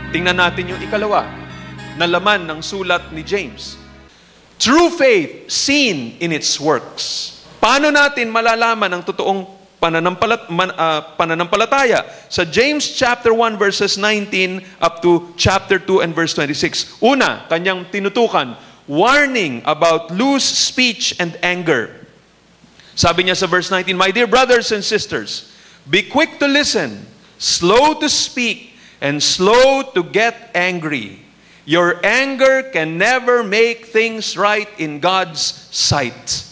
Tingnan natin yung ikalawa na laman ng sulat ni James. True faith seen in its works. Paano natin malalaman ang totoong pananampalataya? Sa James chapter 1 verses 19 up to chapter 2 and verse 26. Una, kanyang tinutukan, warning about loose speech and anger. Sabi niya sa verse 19, "My dear brothers and sisters, be quick to listen, slow to speak, and slow to get angry. Your anger can never make things right in God's sight."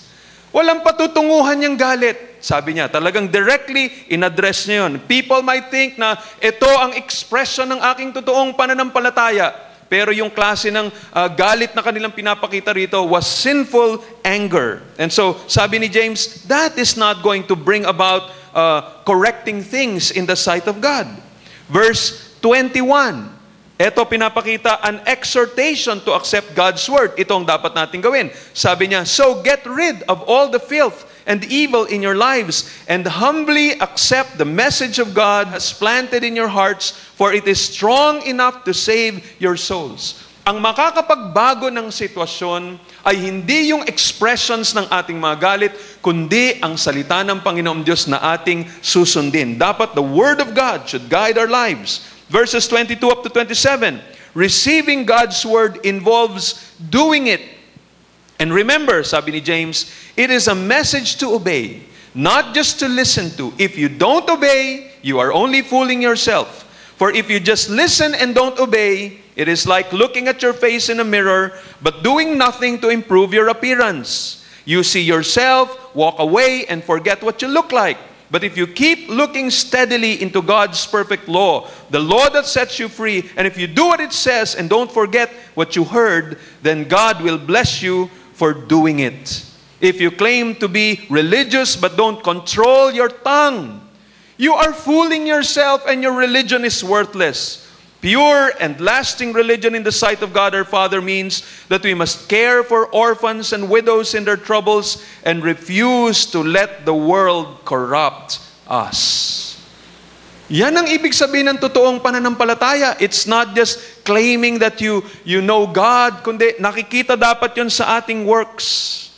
Walang patutunguhan niyang galit. Sabi niya, talagang directly in-address niya yun. People might think na ito ang expression ng aking totoong pananampalataya. Pero yung klase ng galit na kanilang pinapakita rito was sinful anger. And so, sabi ni James, that is not going to bring about correcting things in the sight of God. Verse 21, ito pinapakita an exhortation to accept God's word. Ito ang dapat natin gawin. Sabi niya, "So get rid of all the filth and evil in your lives, and humbly accept the message of God has planted in your hearts, for it is strong enough to save your souls." Ang makakapagbago ng sitwasyon ay hindi yung expressions ng ating mga galit, kundi ang salita ng Panginoong Diyos na ating susundin. Dapat the Word of God should guide our lives. Verses 22 up to 27, receiving God's Word involves doing it. And remember, sabi ni James, it is a message to obey, not just to listen to. If you don't obey, you are only fooling yourself. For if you just listen and don't obey, it is like looking at your face in a mirror, but doing nothing to improve your appearance. You see yourself, walk away, and forget what you look like. But if you keep looking steadily into God's perfect law, the law that sets you free, and if you do what it says and don't forget what you heard, then God will bless you for doing it. If you claim to be religious but don't control your tongue, you are fooling yourself and your religion is worthless. Pure and lasting religion in the sight of God our Father means that we must care for orphans and widows in their troubles and refuse to let the world corrupt us. Yan ang ibig sabihin ng totoong pananampalataya. It's not just claiming that you know God, kundi nakikita dapat yun sa ating works.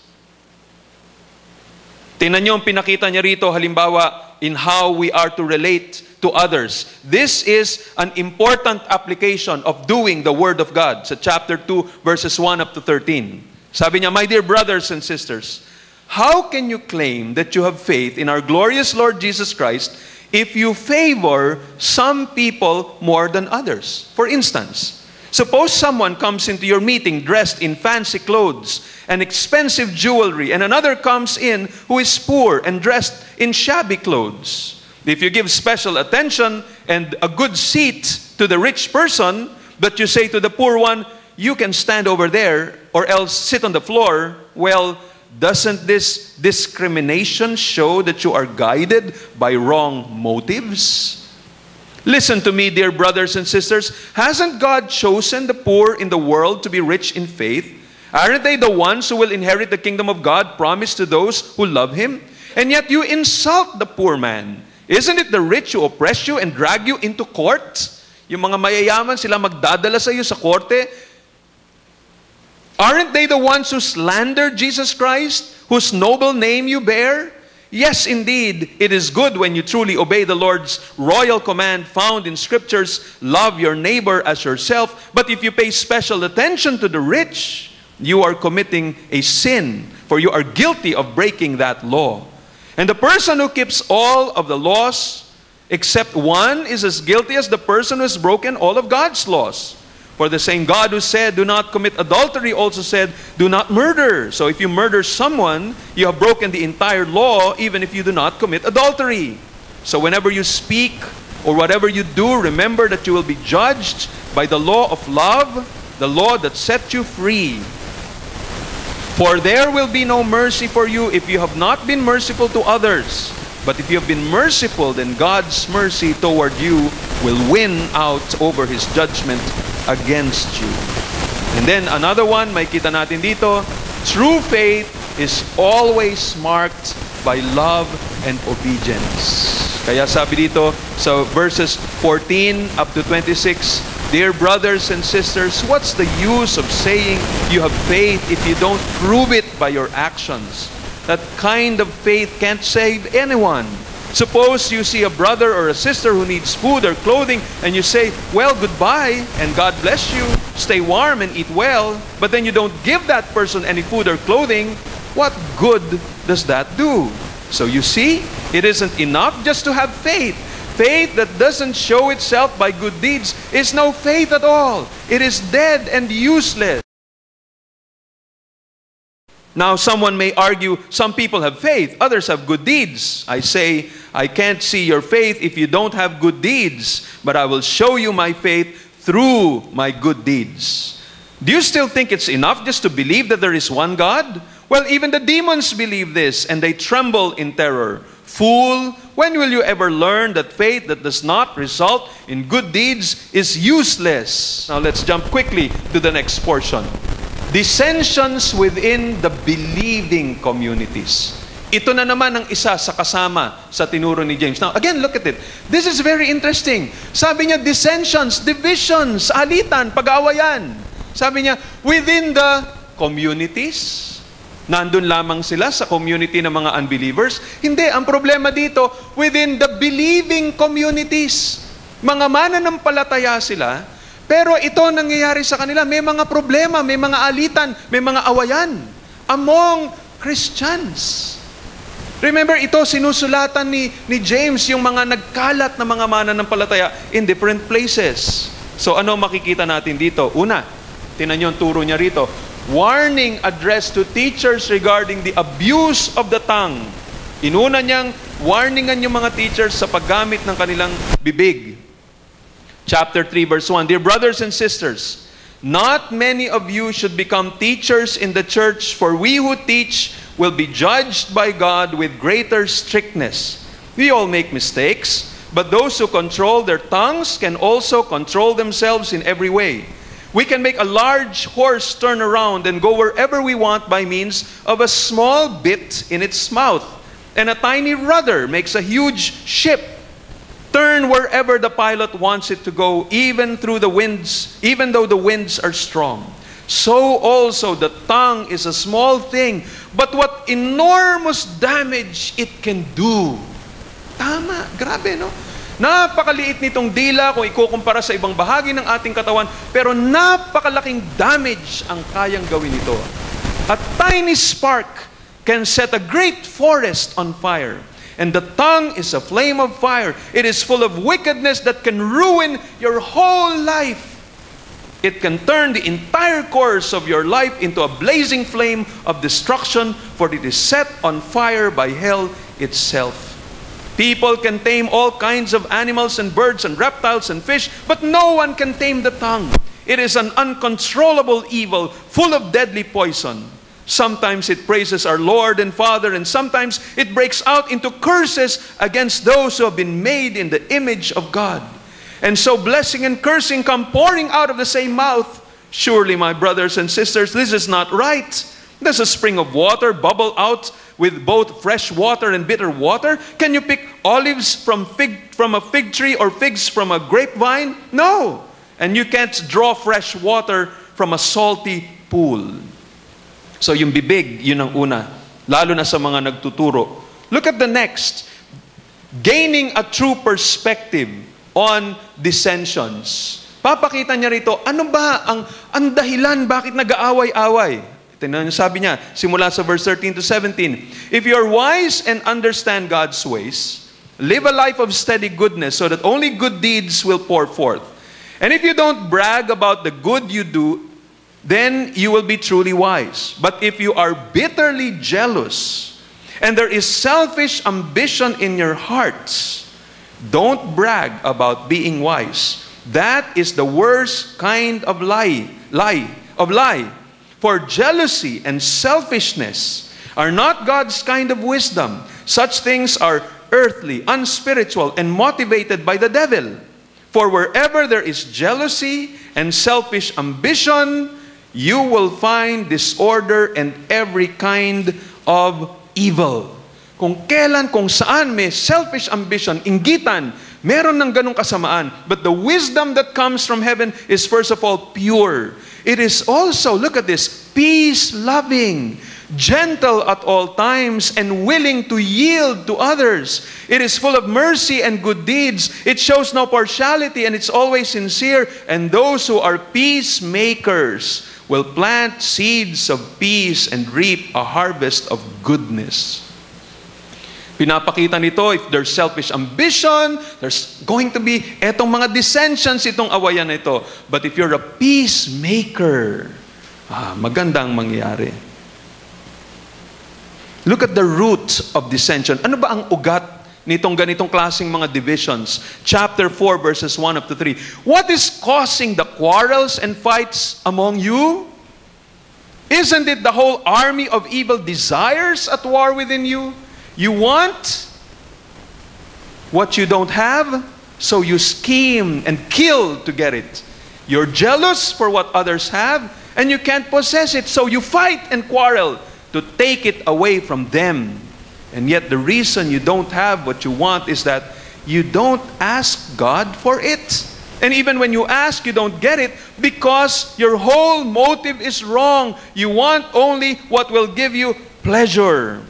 Tingnan niyo ang pinakita niya rito, halimbawa, in how we are to relate to others. This is an important application of doing the Word of God. Sa chapter 2, verses 1 up to 13. Sabi niya, "My dear brothers and sisters, how can you claim that you have faith in our glorious Lord Jesus Christ if you favor some people more than others? For instance, suppose someone comes into your meeting dressed in fancy clothes and expensive jewelry, and another comes in who is poor and dressed in shabby clothes. If you give special attention and a good seat to the rich person, but you say to the poor one, 'You can stand over there, or else sit on the floor,' well, doesn't this discrimination show that you are guided by wrong motives? Listen to me, dear brothers and sisters. Hasn't God chosen the poor in the world to be rich in faith? Aren't they the ones who will inherit the kingdom of God promised to those who love Him? And yet you insult the poor man. Isn't it the rich who oppress you and drag you into court?" Yung mga mayayaman, sila magdadala sa iyo sa korte. "Aren't they the ones who slander Jesus Christ, whose noble name you bear? Yes, indeed, it is good when you truly obey the Lord's royal command found in Scriptures, love your neighbor as yourself. But if you pay special attention to the rich, you are committing a sin, for you are guilty of breaking that law. And the person who keeps all of the laws except one is as guilty as the person who has broken all of God's laws. For the same God who said, 'Do not commit adultery,' also said, 'Do not murder.' So if you murder someone, you have broken the entire law, even if you do not commit adultery. So whenever you speak or whatever you do, remember that you will be judged by the law of love, the law that set you free. For there will be no mercy for you if you have not been merciful to others. But if you have been merciful, then God's mercy toward you will win out over His judgment against you." And then another one, may kita natin dito, true faith is always marked by love and obedience. Kaya sabi dito sa verses 14 up to 26, Dear brothers and sisters, what's the use of saying you have faith if you don't prove it by your actions? That kind of faith can't save anyone. Suppose you see a brother or a sister who needs food or clothing and you say, well, goodbye and God bless you, stay warm and eat well, but then you don't give that person any food or clothing, what good does that do? So you see, it isn't enough just to have faith. Faith that doesn't show itself by good deeds is no faith at all. It is dead and useless. Now, someone may argue, some people have faith, others have good deeds. I say, I can't see your faith if you don't have good deeds, but I will show you my faith through my good deeds. Do you still think it's enough just to believe that there is one God? Well, even the demons believe this, and they tremble in terror. Fool, when will you ever learn that faith that does not result in good deeds is useless? Now, let's jump quickly to the next portion. Dissensions within the believing communities. Ito na naman ang isa sa kasama sa tinuro ni James. Now, again, look at it. This is very interesting. Sabi niya, dissensions, divisions, alitan, pag-aawayan. Sabi niya, within the communities. Nandun lamang sila sa community ng mga unbelievers. Hindi, ang problema dito, within the believing communities. Mga mananampalataya sila, pero ito nangyayari sa kanila. May mga problema, may mga alitan, may mga awayan among Christians. Remember, ito sinusulatan ni James yung mga nagkalat na mga mananampalataya in different places. So ano makikita natin dito? Una, tinan nyo ang turo niya rito. Warning addressed to teachers regarding the abuse of the tongue. Inuna niyang warningan yung mga teachers sa paggamit ng kanilang bibig. Chapter 3 verse 1, Dear brothers and sisters, not many of you should become teachers in the church, for we who teach will be judged by God with greater strictness. We all make mistakes, but those who control their tongues can also control themselves in every way. We can make a large horse turn around and go wherever we want by means of a small bit in its mouth. And a tiny rudder makes a huge ship turn wherever the pilot wants it to go, even though the winds are strong. So also the tongue is a small thing, but what enormous damage it can do. Tama, grabe, no? Napakaliit nitong dila kung ikukumpara sa ibang bahagi ng ating katawan, pero napakalaking damage ang kayang gawin nito. A tiny spark can set a great forest on fire. And the tongue is a flame of fire. It is full of wickedness that can ruin your whole life. It can turn the entire course of your life into a blazing flame of destruction, for it is set on fire by hell itself. People can tame all kinds of animals and birds and reptiles and fish, but no one can tame the tongue. It is an uncontrollable evil, full of deadly poison. Sometimes it praises our Lord and Father, and sometimes it breaks out into curses against those who have been made in the image of God. And so blessing and cursing come pouring out of the same mouth. Surely, my brothers and sisters, this is not right. Does a spring of water bubble out with both fresh water and bitter water? Can you pick olives from a fig tree or figs from a grapevine? No. And you can't draw fresh water from a salty pool. So yung bibig, yun ang una. Lalo na sa mga nagtuturo. Look at the next. Gaining a true perspective on dissensions. Papakita niya rito, ano ba ang dahilan bakit nag-aaway-away? Tingnan niyo, sabi niya, simula sa verse 13 to 17. If you are wise and understand God's ways, live a life of steady goodness so that only good deeds will pour forth. And if you don't brag about the good you do, then you will be truly wise. But if you are bitterly jealous and there is selfish ambition in your hearts, don't brag about being wise. That is the worst kind of lie. For jealousy and selfishness are not God's kind of wisdom. Such things are earthly, unspiritual, and motivated by the devil. For wherever there is jealousy and selfish ambition, you will find disorder and every kind of evil. Kung kailan, kung saan may selfish ambition, inggitan, meron ng ganong kasamaan. But the wisdom that comes from heaven is first of all pure. It is also, look at this, peace-loving, gentle at all times, and willing to yield to others. It is full of mercy and good deeds. It shows no partiality, and it's always sincere. And those who are peacemakers will plant seeds of peace and reap a harvest of goodness. Pinapakita nito, if there's selfish ambition, there's going to be etong mga dissensions, itong awayan na ito. But if you're a peacemaker, magandang mangyayari. Look at the root of dissension. Ano ba ang ugat nitong ganitong klaseng mga divisions? Chapter 4, verses 1 up to 3. What is causing the quarrels and fights among you? Isn't it the whole army of evil desires at war within you? You want what you don't have, so you scheme and kill to get it. You're jealous for what others have, and you can't possess it, so you fight and quarrel to take it away from them. And yet the reason you don't have what you want is that you don't ask God for it. And even when you ask, you don't get it because your whole motive is wrong. You want only what will give you pleasure.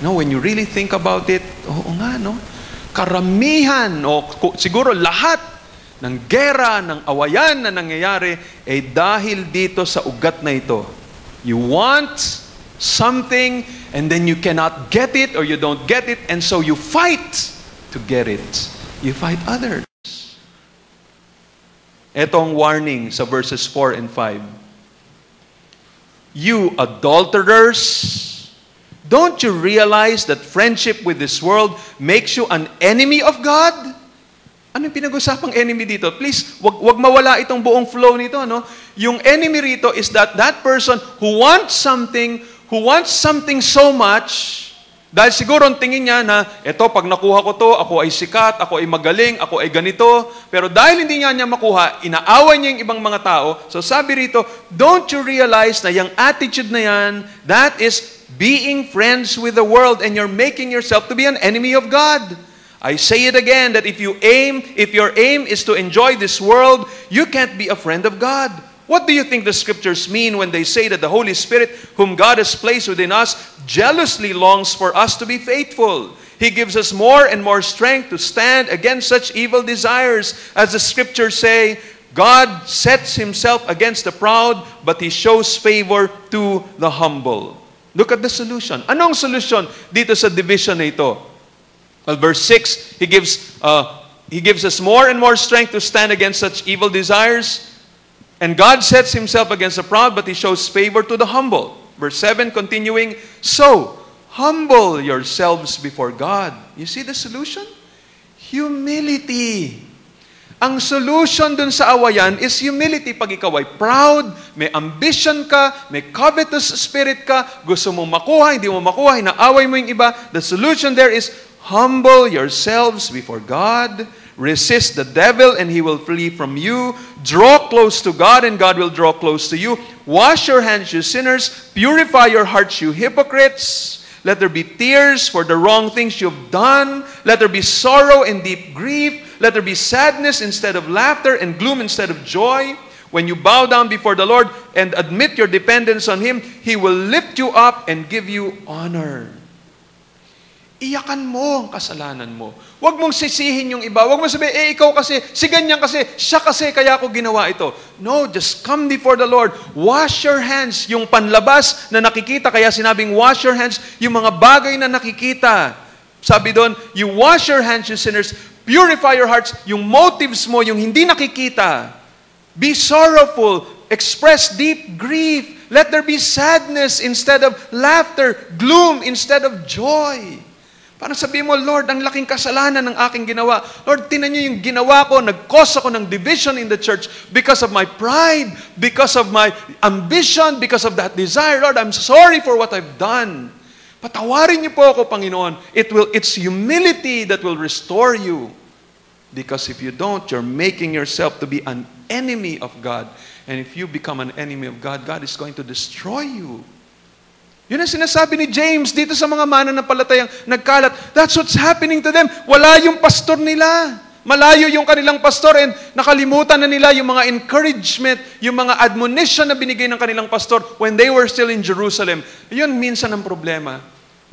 No, when you really think about it, oo nga, no? Karamihan, o siguro lahat ng gera, ng awayan na nangyayari ay dahil dito sa ugat na ito. You want something and then you cannot get it or you don't get it, and so you fight to get it. You fight others. Etong warning sa verses 4 and 5. You adulterers, don't you realize that friendship with this world makes you an enemy of God? Ano yung pinag-usapang enemy dito? Please, wag mawala itong buong flow nito, no? Yung enemy rito is that person who wants something so much, dahil siguro ang tingin niya na, eto, pag nakuha ko to, ako ay sikat, ako ay magaling, ako ay ganito. Pero dahil hindi niya makuha, inaaway niya yung ibang mga tao. So sabi rito, don't you realize na yung attitude na yan, that is being friends with the world, and you're making yourself to be an enemy of God. I say it again, that if your aim is to enjoy this world, you can't be a friend of God. What do you think the scriptures mean when they say that the Holy Spirit, whom God has placed within us, jealously longs for us to be faithful? He gives us more and more strength to stand against such evil desires. As the scriptures say, God sets Himself against the proud, but He shows favor to the humble. Look at the solution. Anong solution dito sa division na ito? Well, verse 6, He gives us more and more strength to stand against such evil desires. And God sets Himself against the proud, but He shows favor to the humble. Verse 7, continuing, so, humble yourselves before God. You see the solution? Humility. Ang solution dun sa awayan is humility. Pag ikaw ay proud, may ambition ka, may covetous spirit ka, gusto mong makuha, hindi mo makuha, inaaway mo yung iba, the solution there is humble yourselves before God. Resist the devil and he will flee from you. Draw close to God and God will draw close to you. Wash your hands, you sinners. Purify your hearts, you hypocrites. Let there be tears for the wrong things you've done. Let there be sorrow and deep grief. Let there be sadness instead of laughter and gloom instead of joy. When you bow down before the Lord and admit your dependence on Him, He will lift you up and give you honor. Iyakan mo ang kasalanan mo. Huwag mong sisihin yung iba. Huwag mong sabihin, ikaw kasi, si ganyan kasi, siya kasi, kaya ako ginawa ito. No, just come before the Lord. Wash your hands. Yung panlabas na nakikita, kaya sinabing wash your hands, yung mga bagay na nakikita. Sabi doon, you wash your hands, you sinners. Purify your hearts. Yung motives mo, yung hindi nakikita. Be sorrowful. Express deep grief. Let there be sadness instead of laughter. Gloom instead of joy. Parang sabihin mo, Lord, ang laking kasalanan ng aking ginawa. Lord, tinan niyo yung ginawa ko, nag-cause ako ng division in the church because of my pride, because of my ambition, because of that desire. Lord, I'm sorry for what I've done. Patawarin niyo po ako, Panginoon. It's humility that will restore you. Because if you don't, you're making yourself to be an enemy of God. And if you become an enemy of God, God is going to destroy you. Yun ang sinasabi ni James dito sa mga mananampalatayang nagkalat. That's what's happening to them. Wala yung pastor nila. Malayo yung kanilang pastor and nakalimutan na nila yung mga encouragement, yung mga admonition na binigay ng kanilang pastor when they were still in Jerusalem. Yun minsan ang problema.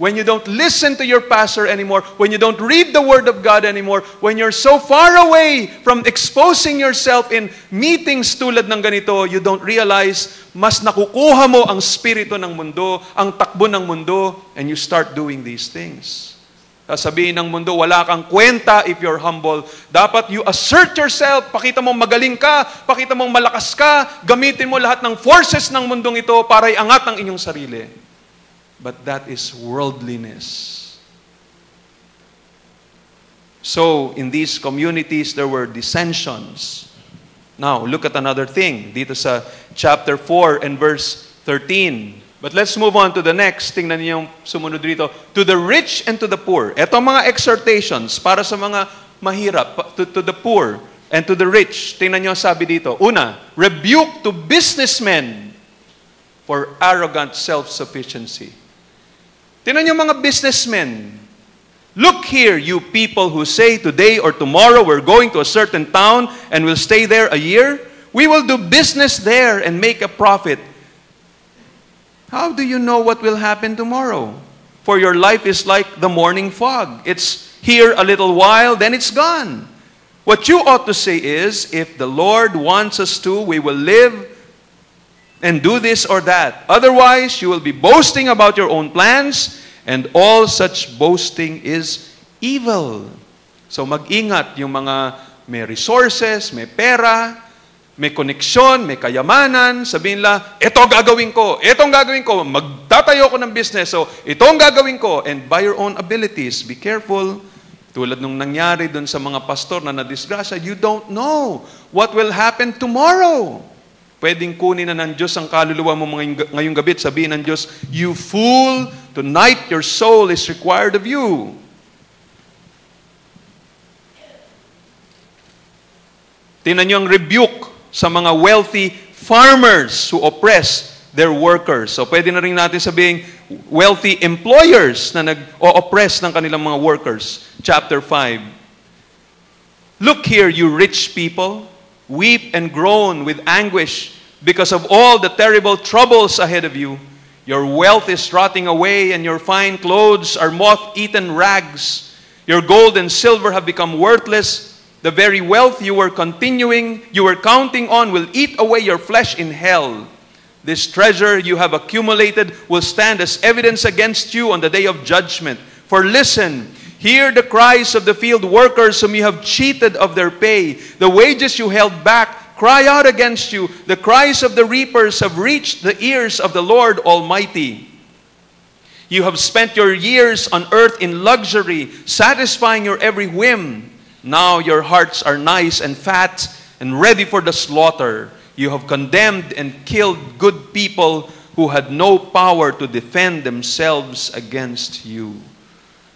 When you don't listen to your pastor anymore, when you don't read the Word of God anymore, when you're so far away from exposing yourself in meetings tulad ng ganito, you don't realize mas nakukuha mo ang spirito ng mundo, ang takbo ng mundo, and you start doing these things. Sabihin ng mundo, wala kang kwenta if you're humble. Dapat you assert yourself, pakita mong magaling ka, pakita mong malakas ka, gamitin mo lahat ng forces ng mundong ito para iangat ang inyong sarili. But that is worldliness. So, in these communities, there were dissensions. Now, look at another thing. Dito sa chapter 4 and verse 13. But let's move on to the next. Tingnan niyo yung sumunod dito. To the rich and to the poor. Ito ang mga exhortations para sa mga mahirap. To the poor and to the rich. Tingnan niyo sabi dito. Una, rebuke to businessmen for arrogant self-sufficiency. Tingnan niyo mga businessmen. Look here, you people who say today or tomorrow we're going to a certain town and we'll stay there a year. We will do business there and make a profit. How do you know what will happen tomorrow? For your life is like the morning fog. It's here a little while, then it's gone. What you ought to say is, if the Lord wants us to, we will live and do this or that. Otherwise, you will be boasting about your own plans, and all such boasting is evil. So mag-ingat yung mga may resources, may pera, may koneksyon, may kayamanan, sabihin la, itong gagawin ko, magtatayo ko ng business, so itong gagawin ko, and by your own abilities, be careful. Tulad nung nangyari dun sa mga pastor na nadisgrasya, you don't know what will happen tomorrow. Pwedeng kunin na ng Diyos ang kaluluwa mo ngayong gabi at sabihin ng Diyos, you fool, tonight your soul is required of you. Tingnan niyo ang rebuke sa mga wealthy farmers who oppress their workers. So pwede na rin natin sabihin, wealthy employers na nag-o-oppress ng kanilang mga workers. Chapter 5. Look here, you rich people. Weep and groan with anguish because of all the terrible troubles ahead of you. Your wealth is rotting away and your fine clothes are moth-eaten rags. Your gold and silver have become worthless. The very wealth you were counting on will eat away your flesh in hell. This treasure you have accumulated will stand as evidence against you on the day of judgment. For listen, hear the cries of the field workers whom you have cheated of their pay. The wages you held back cry out against you. The cries of the reapers have reached the ears of the Lord Almighty. You have spent your years on earth in luxury, satisfying your every whim. Now your hearts are nice and fat and ready for the slaughter. You have condemned and killed good people who had no power to defend themselves against you.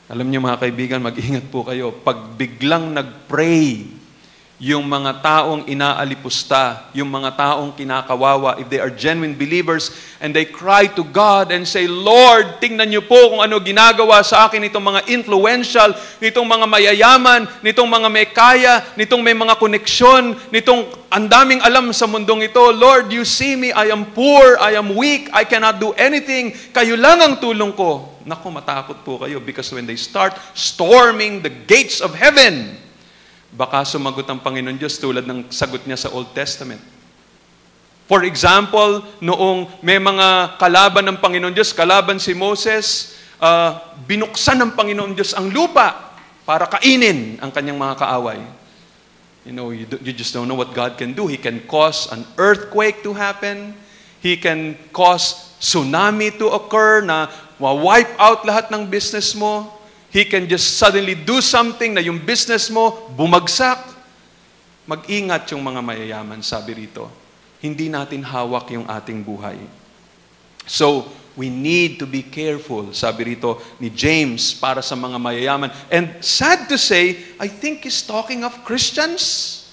Alam niyo mga kaibigan, mag-ingat po kayo. Pag biglang nag-pray, yung mga taong inaalipusta, yung mga taong kinakawawa, if they are genuine believers, and they cry to God and say, Lord, tingnan niyo po kung ano ginagawa sa akin nitong mga influential, nitong mga mayayaman, nitong mga may kaya, nitong may mga koneksyon, nitong ang daming alam sa mundong ito. Lord, you see me, I am poor, I am weak, I cannot do anything. Kayo lang ang tulong ko. Naku, matakot po kayo because when they start storming the gates of heaven, baka sumagot ang Panginoon Diyos tulad ng sagot niya sa Old Testament. For example, noong may mga kalaban ng Panginoon Diyos, kalaban si Moses, binuksan ng Panginoon Diyos ang lupa para kainin ang kanyang mga kaaway. You know, you just don't know what God can do. He can cause an earthquake to happen. He can cause tsunami to occur na ma-wipe out lahat ng business mo. He can just suddenly do something na yung business mo bumagsak. Mag-ingat yung mga mayayaman, sabi rito. Hindi natin hawak yung ating buhay. So, we need to be careful, sabi rito ni James, para sa mga mayayaman. And sad to say, I think he's talking of Christians.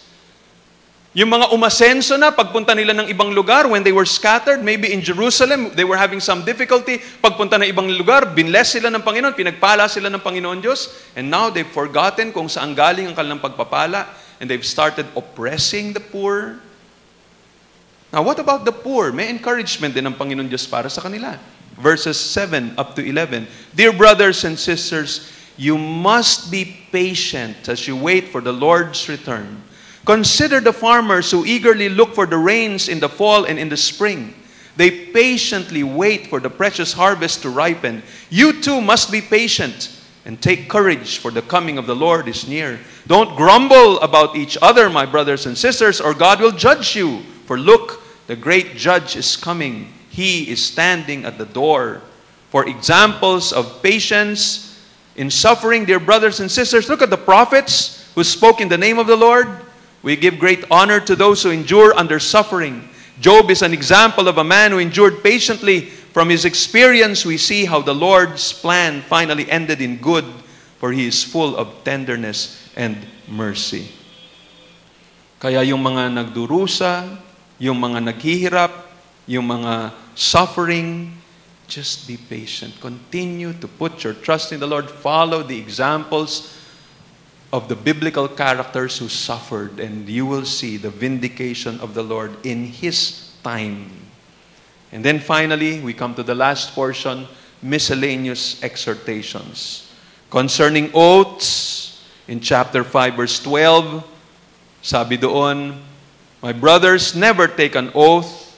Yung mga umasenso na, pagpunta nila ng ibang lugar, when they were scattered, maybe in Jerusalem, they were having some difficulty. Pagpunta ng ibang lugar, binless sila ng Panginoon, pinagpala sila ng Panginoon Diyos, and now they've forgotten kung saan galing ang kanilang pagpapala, and they've started oppressing the poor. Now, what about the poor? May encouragement din ng Panginoon Diyos para sa kanila. Verses 7 up to 11. Dear brothers and sisters, you must be patient as you wait for the Lord's return. Consider the farmers who eagerly look for the rains in the fall and in the spring. They patiently wait for the precious harvest to ripen. You too must be patient and take courage, for the coming of the Lord is near. Don't grumble about each other, my brothers and sisters, or God will judge you. For look, the great judge is coming. He is standing at the door. For examples of patience in suffering, dear brothers and sisters, look at the prophets who spoke in the name of the Lord. We give great honor to those who endure under suffering. Job is an example of a man who endured patiently. From his experience, we see how the Lord's plan finally ended in good, for He is full of tenderness and mercy. Kaya yung mga nagdurusa, yung mga naghihirap, yung mga suffering, just be patient. Continue to put your trust in the Lord. Follow the examples of the biblical characters who suffered, and you will see the vindication of the Lord in His time. And then finally, we come to the last portion, miscellaneous exhortations. Concerning oaths, in chapter 5, verse 12, sabi doon, my brothers, never take an oath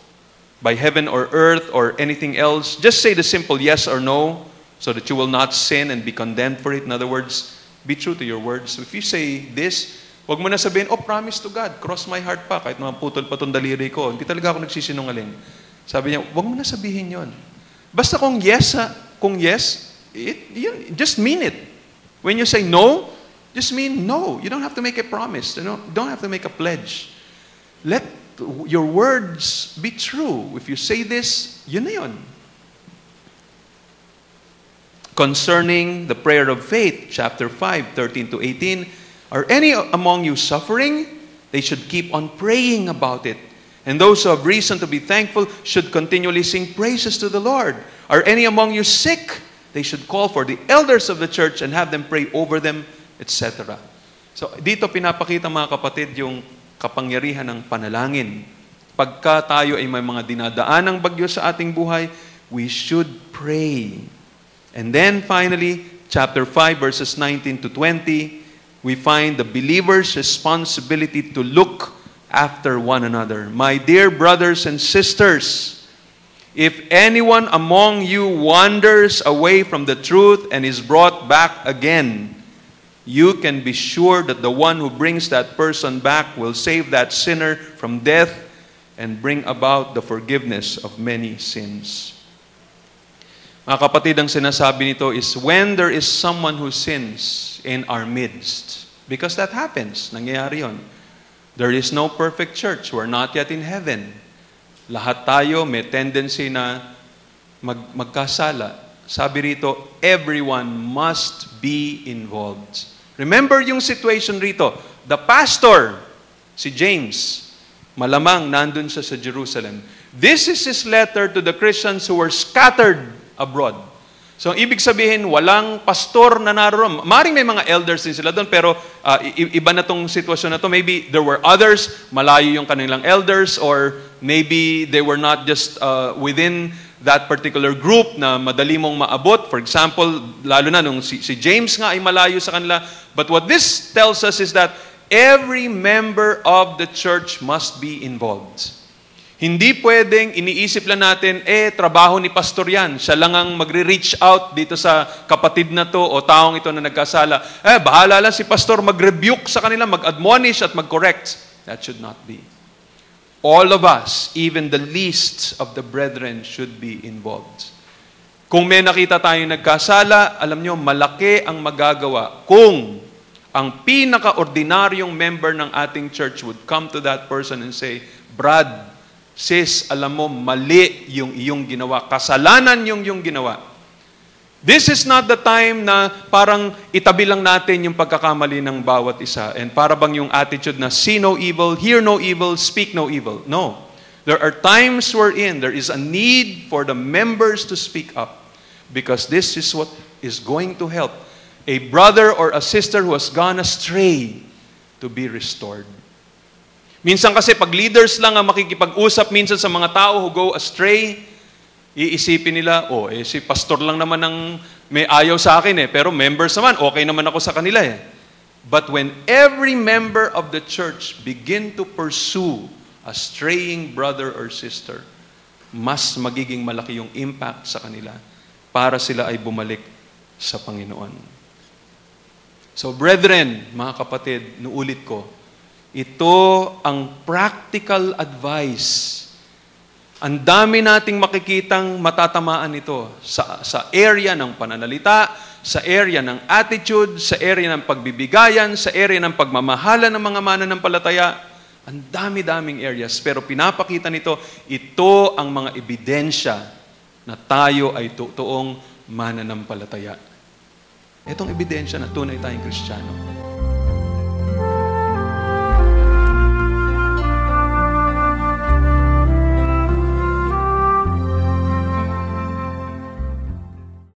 by heaven or earth or anything else. Just say the simple yes or no, so that you will not sin and be condemned for it. In other words, be true to your words. If you say this, huwag mo na sabihin, oh, promise to God, cross my heart pa, kahit naman putol pa itong daliri ko. Hindi talaga ako nagsisinungaling. Sabi niya, huwag mo na sabihin yon. Basta kung yes, just mean it. When you say no, just mean no. You don't have to make a promise. You don't have to make a pledge. Let your words be true. If you say this, yun na yun. Concerning the prayer of faith, chapter 5, 13 to 18, are any among you suffering? They should keep on praying about it. And those who have reason to be thankful should continually sing praises to the Lord. Are any among you sick? They should call for the elders of the church and have them pray over them, etc. So dito pinapakita, mga kapatid, yung kapangyarihan ng panalangin. Pagka tayo ay may mga dinadaanang bagyo sa ating buhay, we should pray. And then finally, chapter 5, verses 19 to 20, we find the believer's responsibility to look after one another. My dear brothers and sisters, if anyone among you wanders away from the truth and is brought back again, you can be sure that the one who brings that person back will save that sinner from death and bring about the forgiveness of many sins. Mga kapatid, ang sinasabi nito is when there is someone who sins in our midst, because that happens, nangyayari yun. There is no perfect church. We're not yet in heaven. Lahat tayo may tendency na magkasala. Sabi rito, everyone must be involved. Remember yung situation rito. The pastor, si James, malamang nandun siya sa Jerusalem. This is his letter to the Christians who were scattered abroad. So, ibig sabihin, walang pastor na naroon. Maring may mga elders din sila doon, pero iba na tong sitwasyon na to. Maybe there were others, malayo yung kanilang elders, or maybe they were not just within that particular group na madali mong maabot. For example, lalo na nung si James nga ay malayo sa kanila. But what this tells us is that every member of the church must be involved. Hindi pwedeng iniisip lang natin, trabaho ni pastor yan. Siya lang ang magre-reach out dito sa kapatid na to o taong ito na nagkasala. Bahala lang si pastor mag-rebuke sa kanila, mag-admonish at mag-correct. That should not be. All of us, even the least of the brethren, should be involved. Kung may nakita tayong nagkasala, alam nyo, malaki ang magagawa kung ang pinaka-ordinaryong member ng ating church would come to that person and say, Brad, sis, alam mo, mali yung iyong ginawa. Kasalanan yung ginawa. This is not the time na parang itabi lang natin yung pagkakamali ng bawat isa. And para bang yung attitude na see no evil, hear no evil, speak no evil. No. There are times wherein there is a need for the members to speak up. Because this is what is going to help a brother or a sister who has gone astray to be restored. Minsan kasi pag leaders lang ang makikipag-usap minsan sa mga tao who go astray, iisipin nila, si pastor lang naman ang may ayaw sa akin pero members naman, okay naman ako sa kanila But when every member of the church begin to pursue a straying brother or sister, mas magiging malaki yung impact sa kanila para sila ay bumalik sa Panginoon. So brethren, mga kapatid, nuulit ko, ito ang practical advice. Ang dami nating makikitang matatamaan ito sa area ng pananalita, sa area ng attitude, sa area ng pagbibigayan, sa area ng pagmamahala ng mga mananampalataya. Ang dami-daming areas. Pero pinapakita nito, ito ang mga ebidensya na tayo ay totoong mananampalataya. Itong ebidensya na tunay tayong Kristiyano.